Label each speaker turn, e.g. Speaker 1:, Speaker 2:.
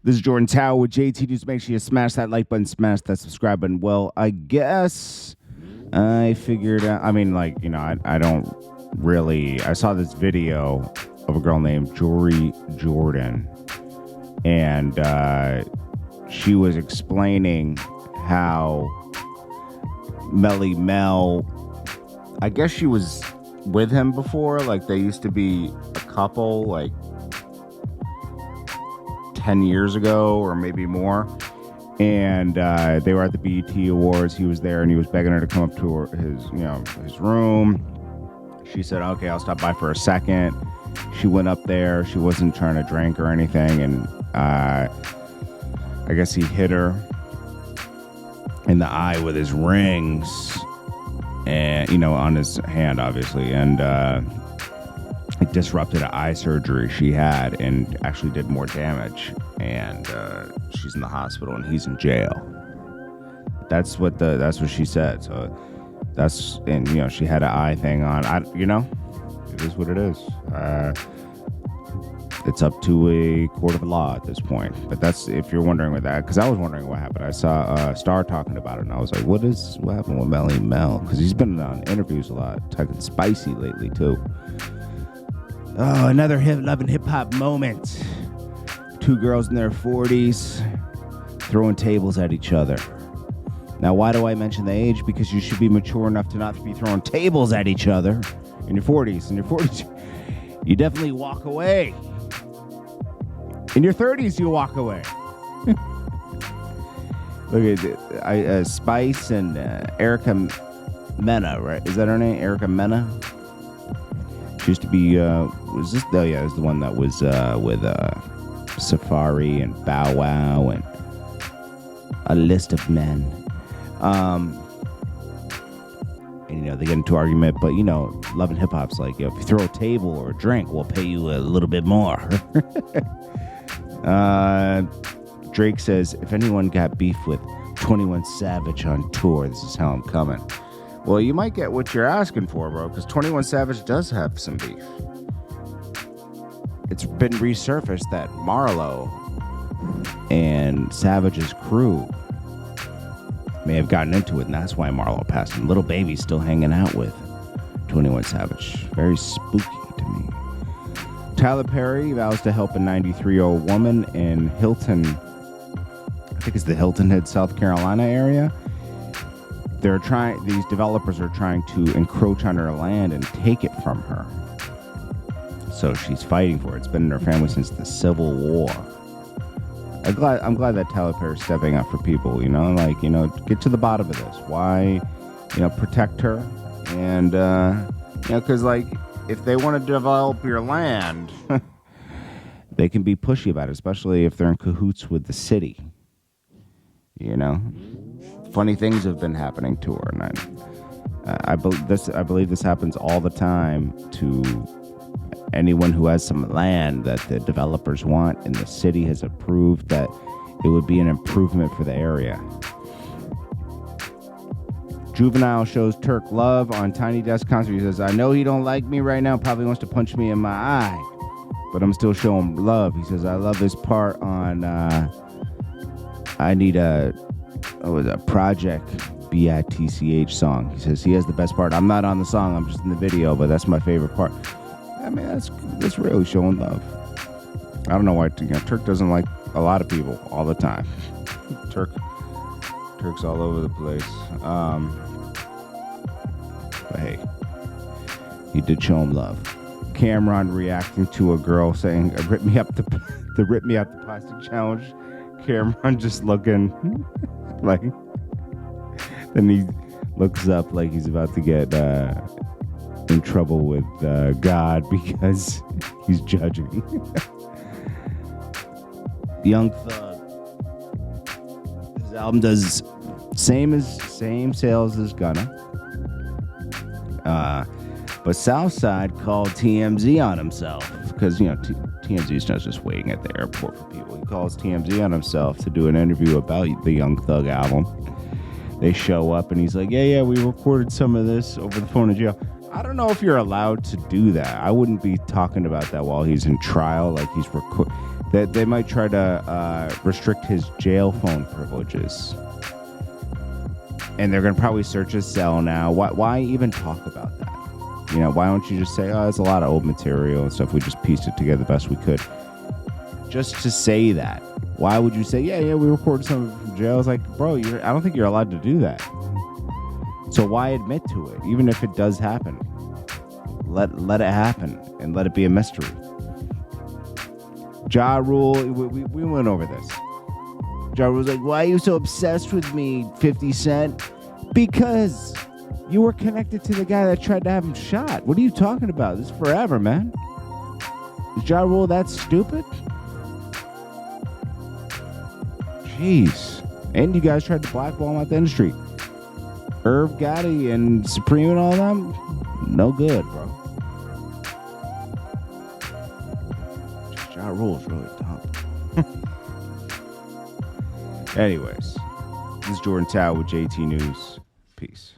Speaker 1: This is Jordan Tower with JT News. Make sure you smash that like button, smash that subscribe button. Well, I guess I figured out. I mean, like, you know, I don't really. I saw this video of a girl named Jordan, and she was explaining how Melle Mel, I guess she was with him before. Like, they used to be a couple, like 10 years ago or maybe more. And they were at the BET Awards. He was there and he was begging her to come up to his room. She said, okay, I'll stop by for a second. She went up there. She wasn't trying to drink or anything. And I guess he hit her in the eye with his rings, and, you know, on his hand, obviously. And it disrupted an eye surgery she had and actually did more damage. And she's in the hospital and he's in jail. That's what she said. So and you know, she had an eye thing on. It is what it is. It's up to a court of law at this point. But that's, if you're wondering what that, because I was wondering what happened. I saw Star talking about it, and I was like, what happened with Melle Mel? Because he's been on interviews a lot, talking spicy lately too. Oh, another love and hip hop moment. Two girls in their 40s throwing tables at each other. Now, why do I mention the age? Because you should be mature enough to not be throwing tables at each other in your 40s. In your 40s, you definitely walk away. In your 30s, you walk away. Look at Spice and Erica Mena, right? Is that her name? Erica Mena? She used to be, was this? Oh, yeah, it was the one that was with Safari and Bow Wow and a list of men. And, you know, they get into argument, but, you know, Love and Hip Hop's like, if you throw a table or a drink, we'll pay you a little bit more. Drake says, if anyone got beef with 21 Savage on tour, this is how I'm coming. Well, you might get what you're asking for, bro, because 21 Savage does have some beef. It's been resurfaced that Marlo and Savage's crew may have gotten into it, and that's why Marlo passed him. Little Baby's still hanging out with 21 Savage. Very spooky to me. Tyler Perry vows to help a 93-year-old woman in Hilton, I think it's the Hilton Head, South Carolina area. These developers are trying to encroach on her land and take it from her. So she's fighting for it. It's been in her family since the Civil War. I'm glad that Tyler Perry's stepping up for people, you know, like, you know, get to the bottom of this. Why, you know, protect her. And, you know, because, like, if they want to develop your land, they can be pushy about it, especially if they're in cahoots with the city. You know, funny things have been happening to her, and I believe this happens all the time to anyone who has some land that the developers want, and the city has approved that it would be an improvement for the area. Juvenile shows Turk love on Tiny Desk concert. He says, I know he don't like me right now, probably wants to punch me in my eye, but I'm still showing love. He says, I love this part on I Need a Project BITCH song. He says he has the best part. I'm not on the song, I'm just in the video, but that's my favorite part. I mean, that's really showing love. I don't know why, you know, Turk doesn't like a lot of people all the time. Turk's all over the place. But hey, he did show him love. Cameron reacting to a girl saying, "Rip me up the plastic challenge." Cameron just looking like, then he looks up like he's about to get in trouble with God because he's judging. Young Thug. His album does same sales as Gunna. But Southside called TMZ on himself because, you know, TMZ's not just waiting at the airport for people. He calls TMZ on himself to do an interview about the Young Thug album. They show up and he's like, yeah, we recorded some of this over the phone in jail. I don't know if you're allowed to do that. I wouldn't be talking about that while he's in trial. Like, They might try to restrict his jail phone privileges. And they're going to probably search his cell now. Why even talk about that? You know, why don't you just say, oh, there's a lot of old material and stuff. We just pieced it together the best we could. Just to say that. Why would you say, yeah, we recorded some of it from jail? It's like, bro, I don't think you're allowed to do that. So why admit to it? Even if it does happen. Let it happen and let it be a mystery. Ja Rule, we went over this. Ja Rule's like, why are you so obsessed with me, 50 Cent? Because you were connected to the guy that tried to have him shot. What are you talking about? This is forever, man. Is Ja Rule that stupid? Jeez. And you guys tried to blackball him out the industry. Irv Gotti and Supreme and all them? No good, bro. Ja Rule is really dumb. Anyways, this is Jordan Tower with JT News. Peace.